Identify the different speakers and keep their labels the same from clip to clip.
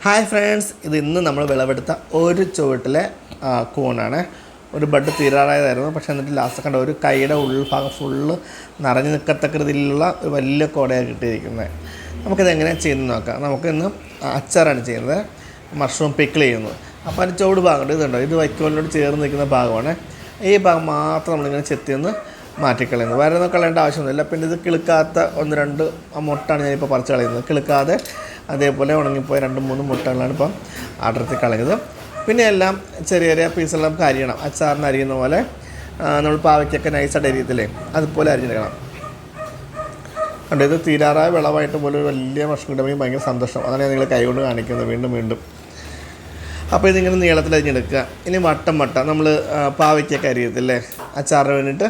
Speaker 1: Hi friends, ഇത് ഇന്ന് നമ്മൾ വിളവെടുത്ത ഒരു ചുവട്ടിലെ കൂണാണ്. ഒരു ബഡ് തീരാറായതായിരുന്നു. പക്ഷേ എന്നിട്ട് ലാസ്റ്റ് കണ്ട ഒരു കൈയുടെ ഉൾഭാഗം ഫുള്ള് നിറഞ്ഞു നിൽക്കത്തക്ക രീതിയിലുള്ള ഒരു വലിയ കോടയാണ് കിട്ടിയിരിക്കുന്നത്. നമുക്കിത് എങ്ങനെയാണ് ചെയ്യുന്നത് നോക്കാം. നമുക്ക് ഇന്ന് അച്ചാറാണ് ചെയ്യുന്നത്, മഷ്റൂം പിക്കിൾ ചെയ്യുന്നത്. അപ്പോൾ അതിൻ്റെ ചുവട് ഭാഗമുണ്ട്, ഇതുണ്ടോ, ഇത് വൈക്കോലിനോട് ചേർന്ന് നിൽക്കുന്ന ഭാഗമാണ്. ഈ ഭാഗം മാത്രം നമ്മളിങ്ങനെ ചെത്തിയൊന്ന് മാറ്റിക്കളയുന്നത്. വേറെ ഒന്നും കളയേണ്ട ആവശ്യമൊന്നുമില്ല. പിന്നെ ഇത് കിളുക്കാത്ത 1-2 മുട്ടാണ് ഞാനിപ്പോൾ പറിച്ച് കളയുന്നത്. കിളുക്കാതെ അതേപോലെ ഉണങ്ങിപ്പോയ 2-3 മുട്ടകളാണ് ഇപ്പം അടർത്തി കളയുന്നത്. പിന്നെ എല്ലാം ചെറിയ ചെറിയ പീസെല്ലാം നമുക്ക് അരിയണം. അച്ചാറിന് അരിയുന്ന പോലെ നമ്മൾ പാവയ്ക്കൊക്കെ നൈസായിട്ട് അരിയത്തില്ലേ, അതുപോലെ അരിഞ്ഞെടുക്കണം. കണ്ടോ, ഇത് തീരാറായ വിളവായിട്ട് പോലെ ഒരു വലിയ ഭക്ഷണം കിട്ടുമ്പോൾ ഭയങ്കര സന്തോഷം. അതാണ് ഞാൻ നിങ്ങൾ കൈകൊണ്ട് കാണിക്കുന്നത് വീണ്ടും. അപ്പോൾ ഇതിങ്ങനെ നീളത്തിൽ അരിഞ്ഞെടുക്കുക. ഇനി വട്ടം നമ്മൾ പാവയ്ക്കൊക്കെ അരിയത്തില്ലേ അച്ചാറിന് വേണ്ടിയിട്ട്,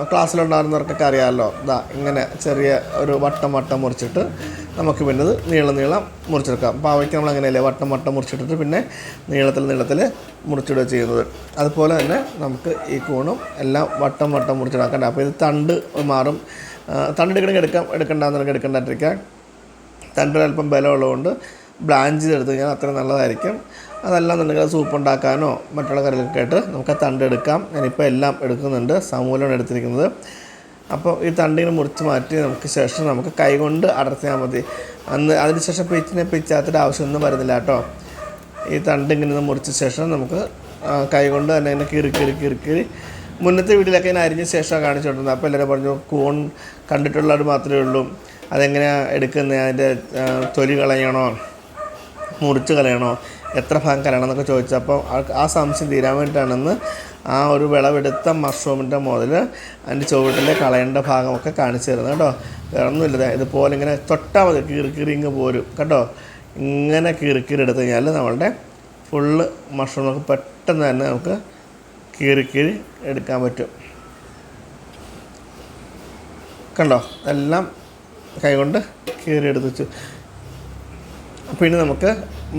Speaker 1: ക്ലാസ്സിലുണ്ടാകുന്നവർക്കൊക്കെ അറിയാമല്ലോ. ഇങ്ങനെ ചെറിയ ഒരു വട്ടം മുറിച്ചിട്ട് നമുക്ക് പിന്നെ ഇത് നീളം മുറിച്ചെടുക്കാം. പാവയ്ക്ക് നമ്മൾ അങ്ങനെയല്ലേ വട്ടം മുറിച്ചിട്ടിട്ട് പിന്നെ നീളത്തിൽ മുറിച്ചിടുക ചെയ്യുന്നത്. അതുപോലെ തന്നെ നമുക്ക് ഈ കൂണും എല്ലാം വട്ടം മുറിച്ചിടാക്കണ്ട. അപ്പോൾ ഇത് തണ്ട് മാറും. തണ്ട് എടുക്കണ്ടെന്നൊക്കെ എടുക്കണ്ടാണ്ടിരിക്കുക. തണ്ടിന് അല്പം ബലമുള്ളതുകൊണ്ട് ബ്ലാഞ്ച് ചെയ്തെടുത്ത് കഴിഞ്ഞാൽ അത്ര നല്ലതായിരിക്കും. അതല്ലാന്നുണ്ടെങ്കിൽ സൂപ്പ് ഉണ്ടാക്കാനോ മറ്റുള്ള കറികളൊക്കെ ആയിട്ട് നമുക്ക് ആ തണ്ട് എടുക്കാം. ഞാനിപ്പോൾ എല്ലാം എടുക്കുന്നുണ്ട്, സമൂലമാണ് എടുത്തിരിക്കുന്നത്. അപ്പോൾ ഈ തണ്ടിങ്ങനെ മുറിച്ച് മാറ്റി ശേഷം നമുക്ക് കൈ കൊണ്ട് അടർത്തിയാൽ മതി. അതിന് ശേഷം പിച്ചാത്തിൻ്റെ ആവശ്യമൊന്നും വരുന്നില്ല കേട്ടോ. ഈ തണ്ട് ഇങ്ങനെ മുറിച്ച ശേഷം നമുക്ക് കൈ കൊണ്ട് തന്നെ ഇങ്ങനെ കീറി മുന്നത്തെ വീട്ടിലൊക്കെ ഇങ്ങനെ അരിഞ്ഞ ശേഷമാണ് കാണിച്ചുകൊണ്ടിരുന്നത്. അപ്പോൾ എല്ലാവരും പറഞ്ഞു കൂൺ കണ്ടിട്ടുള്ളവർ മാത്രമേ ഉള്ളൂ, അതെങ്ങനെയാണ് എടുക്കുന്നത്, അതിൻ്റെ തൊലി കളയണോ മുറിച്ച് കളയണോ, എത്ര ഭാഗം കളയണം എന്നൊക്കെ ചോദിച്ചപ്പോൾ ആ സംശയം തീരാൻ വേണ്ടിയിട്ടാണെന്ന് ആ ഒരു വിളവെടുത്ത മഷ്റൂമിൻ്റെ മുതൽ അതിൻ്റെ ചുവട്ടിലെ കളയേണ്ട ഭാഗമൊക്കെ കാണിച്ചു തരുന്നത് കേട്ടോ. വേറെ ഒന്നുമില്ല, ഇതുപോലെ ഇങ്ങനെ തൊട്ടാൽ മതി, കീറി ഇങ്ങ് പോരും കേട്ടോ. ഇങ്ങനെ കീറി എടുത്തു കഴിഞ്ഞാൽ നമ്മളുടെ ഫുള്ള് മഷ്റൂം നമുക്ക് പെട്ടെന്ന് തന്നെ നമുക്ക് കീറി എടുക്കാൻ പറ്റും. കണ്ടോ, എല്ലാം കൈകൊണ്ട് കീറി എടുത്ത് വെച്ചു. പിന്നെ നമുക്ക്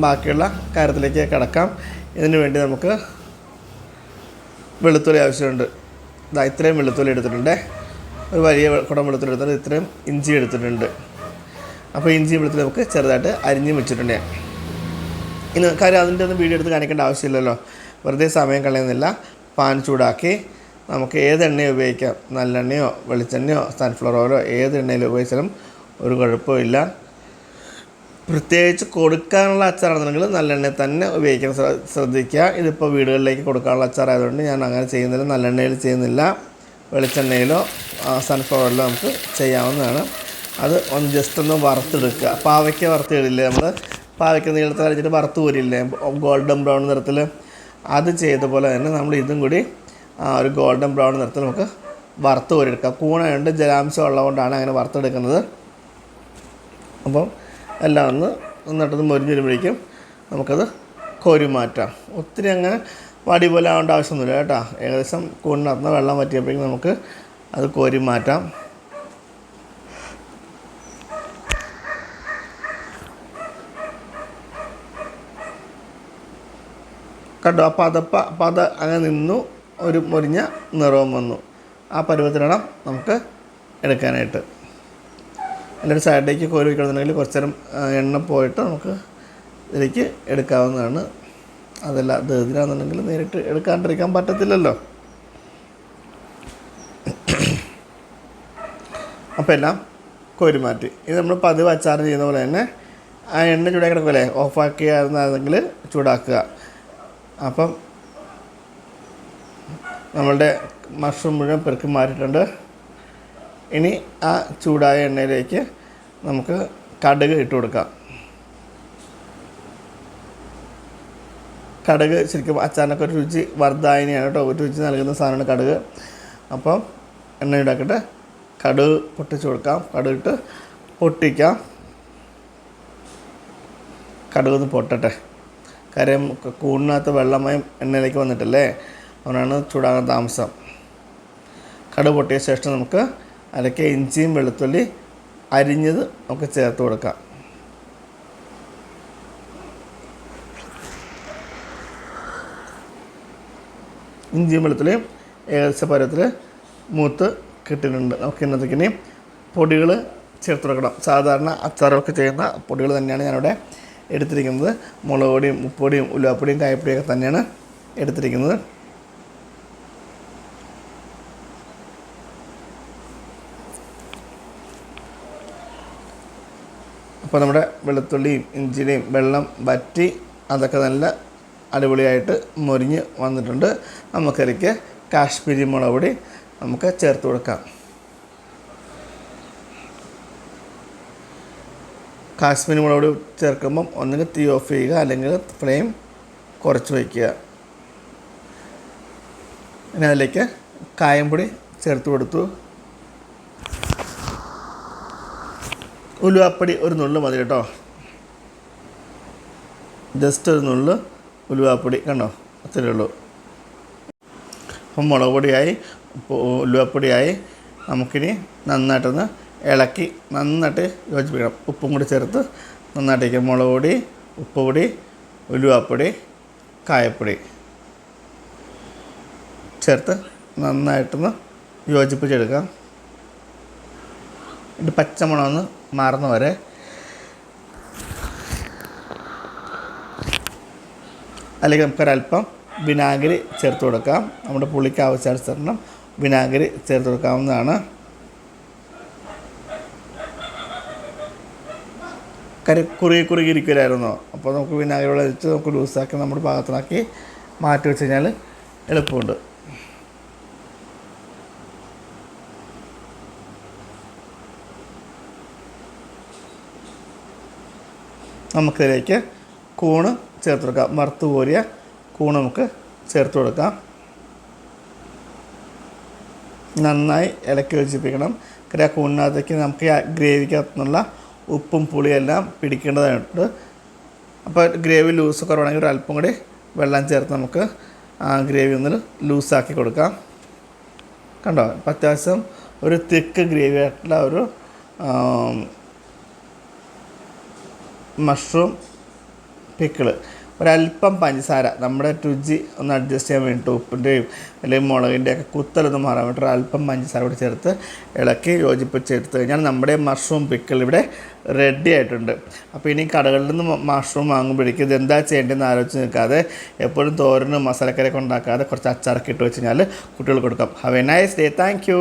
Speaker 1: ബാക്കിയുള്ള കാര്യത്തിലേക്ക് കിടക്കാം. ഇതിനു വേണ്ടി നമുക്ക് വെളുത്തുള്ളി ആവശ്യമുണ്ട്. ഇത്രയും വെളുത്തുള്ളി എടുത്തിട്ടുണ്ട്, ഒരു വലിയ കുടം വെളുത്തുള്ളി എടുത്തിട്ടുണ്ട്. ഇത്രയും ഇഞ്ചി എടുത്തിട്ടുണ്ട്. അപ്പോൾ ഇഞ്ചി വെളുത്തുള്ളി നമുക്ക് ചെറുതായിട്ട് അരിഞ്ഞ് വെച്ചിട്ടുണ്ട്. ഇനി കാര്യം അതിൻ്റെ ഒന്നും വീഡിയോ എടുത്ത് കാണിക്കേണ്ട ആവശ്യമില്ലല്ലോ, വെറുതെ സമയം കളയുന്നില്ല. പാൻ ചൂടാക്കി നമുക്ക് ഏത് എണ്ണയോ ഉപയോഗിക്കാം, നല്ലെണ്ണയോ വെളിച്ചെണ്ണയോ സൺഫ്ലവർ ഓയിലോ ഏത് എണ്ണയിൽ ഉപയോഗിച്ചാലും ഒരു കുഴപ്പമില്ല. പ്രത്യേകിച്ച് കൊടുക്കാനുള്ള അച്ചാറാണെന്നുണ്ടെങ്കിൽ നല്ലെണ്ണയിൽ തന്നെ ഉപയോഗിക്കാൻ ശ്രദ്ധിക്കുക. ഇതിപ്പോൾ വീടുകളിലേക്ക് കൊടുക്കാനുള്ള അച്ചാറായതുകൊണ്ട് ഞാൻ അങ്ങനെ ചെയ്യുന്നില്ല, നല്ലെണ്ണയിൽ ചെയ്യുന്നില്ല. വെളിച്ചെണ്ണയിലോ സൺഫ്ലവർ ഓയിലോ നമുക്ക് ചെയ്യാവുന്നതാണ്. അത് ജസ്റ്റ് ഒന്ന് വറുത്തെടുക്കുക. പാവയ്ക്ക വറുത്തിടില്ലേ നമ്മൾ, പാവയ്ക്ക നീളത്തിൽ അരിഞ്ഞിട്ട് വറുത്ത് പോരില്ലേ ഗോൾഡൻ ബ്രൗൺ നിറത്തിൽ, അത് ചെയ്ത പോലെ തന്നെ നമ്മൾ ഇതും കൂടി ഒരു ഗോൾഡൻ ബ്രൗൺ നിറത്തിൽ നമുക്ക് വറുത്ത് കോരിയെടുക്കാം. കൂണയുണ്ട്, ജലാംശം ഉള്ളതുകൊണ്ടാണ് അങ്ങനെ വറുത്തെടുക്കുന്നത്. അപ്പം എല്ലാം നന്നിട്ടത് മൊരിഞ്ഞ് വരുമ്പോഴേക്കും നമുക്കത് കോരി മാറ്റാം. ഒത്തിരി അങ്ങനെ വടി പോലെ ആവേണ്ട ആവശ്യമൊന്നുമില്ല കേട്ടോ. ഏകദേശം കൂണിനകത്ത് വെള്ളം വറ്റിയപ്പോഴേക്കും നമുക്ക് അത് കോരി മാറ്റാം. കണ്ടോ, പത അങ്ങനെ നിന്നു, ഒരു മൊരിഞ്ഞ നിറവും വന്നു. ആ പരുവത്തിലാണ് നമുക്ക് എടുക്കാനായിട്ട്. എല്ലാവരും സൈഡിലേക്ക് കോരി വയ്ക്കണമെന്നുണ്ടെങ്കിൽ കുറച്ച് നേരം എണ്ണ പോയിട്ട് നമുക്ക് ഇതിലേക്ക് എടുക്കാവുന്നതാണ്. അതല്ല ഇതിനാണെന്നുണ്ടെങ്കിൽ നേരിട്ട് എടുക്കാണ്ടിരിക്കാൻ പറ്റത്തില്ലല്ലോ. അപ്പോൾ എല്ലാം കോരി മാറ്റി. ഇത് നമ്മൾ പതിവ് അച്ചാർ ചെയ്യുന്ന പോലെ തന്നെ ആ എണ്ണ ചൂടാക്കി കിടക്കുമല്ലേ, ഓഫാക്കിയായിരുന്നെങ്കിൽ ചൂടാക്കുക. അപ്പം നമ്മളുടെ മഷ്റൂം മുഴുവൻ പെറുക്കി മാറ്റിയിട്ടുണ്ട്. ഇനി ആ ചൂടായ എണ്ണയിലേക്ക് നമുക്ക് കടുക് ഇട്ട് കൊടുക്കാം. കടുക് ശരിക്കും അച്ചാറിനൊക്കെ ഒരു രുചി വർദ്ധായനിയാണ് കേട്ടോ, ഒരു രുചി നൽകുന്ന സാധനമാണ് കടുക്. അപ്പം എണ്ണ ഉണ്ടാക്കിയിട്ട് കടുക് പൊട്ടിച്ച് കൊടുക്കാം. കടുകിട്ട് പൊട്ടിക്കാം. കടുകൊന്ന് പൊട്ടട്ടെ. കാര്യം കൂണിനകത്ത് വെള്ളമയം എണ്ണയിലേക്ക് വന്നിട്ടല്ലേ, അതുകൊണ്ടാണ് ചൂടാകാൻ താമസം. കടുക് പൊട്ടിയ ശേഷം നമുക്ക് അതിലേക്ക് ഇഞ്ചിയും വെളുത്തുള്ളി അരിഞ്ഞത് നമുക്ക് ചേർത്ത് കൊടുക്കാം. ഇഞ്ചിയും വെളുത്തുള്ളിയും ഏകദേശ പരുവത്തിൽ മൂത്ത് കിട്ടിയിട്ടുണ്ട്. നമുക്ക് ഇന്നത്തേക്കിനി പൊടികൾ ചേർത്ത് കൊടുക്കണം. സാധാരണ അച്ചാറൊക്കെ ചെയ്യുന്ന പൊടികൾ തന്നെയാണ് ഞാനിവിടെ എടുത്തിരിക്കുന്നത് മുളക് പൊടിയും ഉപ്പൊടിയും ഉലുവാപ്പൊടിയും കായപ്പൊടിയൊക്കെ തന്നെയാണ് എടുത്തിരിക്കുന്നത്. അപ്പോൾ നമ്മുടെ വെളുത്തുള്ളിയും ഇഞ്ചിയുടെയും വെള്ളം വറ്റി അതൊക്കെ നല്ല അടിപൊളിയായിട്ട് മൊരിഞ്ഞ് വന്നിട്ടുണ്ട്. നമുക്കതിലേക്ക് കാശ്മീരി മുളക് പൊടി നമുക്ക് ചേർത്ത് കൊടുക്കാം. കാശ്മീരി മുളക് പൊടി ചേർക്കുമ്പം ഒന്നുകിൽ തീ ഓഫ് ചെയ്യുക, അല്ലെങ്കിൽ ഫ്ലെയിം കുറച്ച് വയ്ക്കുക. ഇനി അതിലേക്ക് കായംപൊടി ചേർത്ത് കൊടുത്തു. ഉലുവാപ്പൊടി ഒരു നുള്ളു മതി കേട്ടോ, ജസ്റ്റ് ഒരു നുള്ളു ഉലുവാപ്പൊടി, കണ്ടോ, അത്രയേ ഉള്ളൂ. അപ്പം മുളക് പൊടിയായി, ഉലുവാപ്പൊടിയായി. നമുക്കിനി നന്നായിട്ടൊന്ന് ഇളക്കി നന്നായിട്ട് യോജിപ്പിക്കണം. ഉപ്പും കൂടി ചേർത്ത് നന്നായിട്ട് വയ്ക്കാം. മുളക് പൊടി, ഉപ്പ് പൊടി, ഉലുവാപ്പൊടി, കായപ്പൊടി ചേർത്ത് നന്നായിട്ടൊന്ന് യോജിപ്പിച്ചെടുക്കാം. ഇത് പച്ചമുളകൊന്ന് മാറുന്ന വരെ അല്ലെങ്കിൽ നമുക്കൊരല്പം വിനാഗിരി ചേർത്ത് കൊടുക്കാം. നമ്മുടെ പുളിക്ക് ആവശ്യാനുസരണം വിനാഗിരി ചേർത്ത് കൊടുക്കാവുന്നതാണ്. കുറുകിയിരിക്കില്ലായിരുന്നോ, അപ്പോൾ നമുക്ക് വിനാഗിരി വെള്ളം ഒഴിച്ച് നമുക്ക് ലൂസാക്കി നമ്മുടെ പാകത്തിനാക്കി മാറ്റി വെച്ച് കഴിഞ്ഞാൽ എളുപ്പമുണ്ട്. നമുക്കിതിലേക്ക് കൂണ് ചേർത്ത് കൊടുക്കാം. വറുത്ത് കോരിയ കൂണ് നമുക്ക് ചേർത്ത് കൊടുക്കാം. നന്നായി ഇളക്കി യോജിപ്പിക്കണം. ആ കൂണിനകത്തേക്ക് നമുക്ക് ഗ്രേവിക്കകത്തുനിന്നുള്ള ഉപ്പും പുളിയെല്ലാം പിടിക്കേണ്ടതായിട്ടുണ്ട്. അപ്പോൾ ഗ്രേവി ലൂസ് കുറവാണെങ്കിൽ ഒരു അല്പം കൂടി വെള്ളം ചേർത്ത് നമുക്ക് ആ ഗ്രേവി ഒന്ന് ലൂസാക്കി കൊടുക്കാം. കണ്ടോ, അത്യാവശ്യം ഒരു തിക്ക് ഗ്രേവി ആയിട്ടുള്ള ഒരു മഷ്റൂം പിക്കിള്. ഒരല്പം പഞ്ചസാര നമ്മുടെ രുചി ഒന്ന് അഡ്ജസ്റ്റ് ചെയ്യാൻ വേണ്ടിയിട്ട്, ഉപ്പിൻ്റെയും അല്ലെങ്കിൽ മുളകിൻ്റെയൊക്കെ കുത്തലൊന്ന് മാറാൻ വേണ്ടി അല്പം പഞ്ചസാര കൂടി ചേർത്ത് ഇളക്കി യോജിപ്പിച്ചെടുത്ത് കഴിഞ്ഞാൽ നമ്മുടെ മഷ്റൂം പിക്കിൾ ഇവിടെ റെഡി ആയിട്ടുണ്ട്. അപ്പോൾ ഇനി കടകളിൽ നിന്ന് മഷ്റൂം വാങ്ങുമ്പോഴേക്കും ഇതെന്താ ചെയ്യേണ്ടതെന്ന് ആലോചിച്ച് നിൽക്കാതെ, എപ്പോഴും തോരനും മസാലക്കറിയൊക്കെ ഉണ്ടാക്കാതെ കുറച്ച് അച്ചാറൊക്കെ ഇട്ട് വെച്ച് കഴിഞ്ഞാൽ കുട്ടികൾക്ക് കൊടുക്കാം. Have A nice day. Thank you.